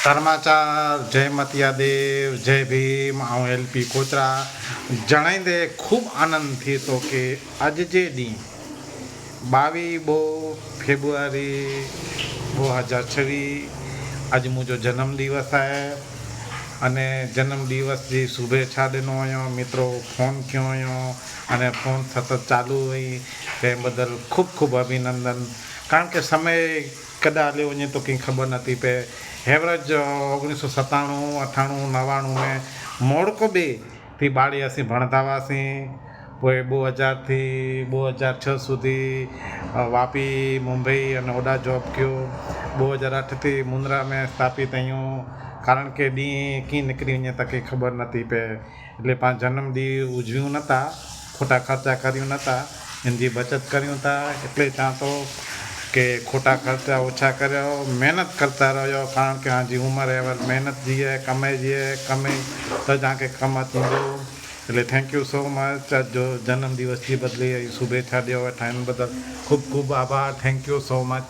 ધર્માચાર જય મતિયાદેવ જય ભીમ હું એલપી કોતરા જણાઈ દે ખૂબ આનંદથી તો કે આજે જે દી 22 ફેબ્રુઆરી 2026 आज मुंहिंजो जन्मदिवस आहे अने जन्मदिवस जी शुभेच्छा ॾिनो हुयो मित्रों फ़ोन कयो हुयो अने फ़ोन सतत चालू हुई तंहिं बदल खूब खूब अभिनंदन कारण के समय कॾहिं हलियो वञे तो कंहिं ख़बर नथी पए एवरेज 1997 98 99 में मोड़को ॿिए थी बाड़ी असीं भणंदा हुआसीं पोइ 2000 थी 2006 સુધી વાપી મુંબઈ અને ઓડા જોબ કયો 2008 થી મુંદ્रा में સ્થાપિત आहियूं કારણ કે ॾींहुं कीअं निकिरी वञे त कंहिं ख़बर नथी पए એટલે पाण जनम ॾींहुं उजवियूं नथा खोटा ख़र्चा करियूं नथा इन जी बचत करियूं था એટલે चवां थो કે ખોટા ખર્ચા ઓછા કર્યો મહેનત કરતા રહ્યો કારણ કે હાજી ઉંमर है मेहनत जी है कमाई जी है कमाई तो तव्हांखे कमु थींदो એટલે થેન્ક યુ સો મચ जो जन्मदिवस जी बदली शुभेच्छा ॾियो वेठा आहिनि बदल खूब खूब आभार थैंक यू सो मच।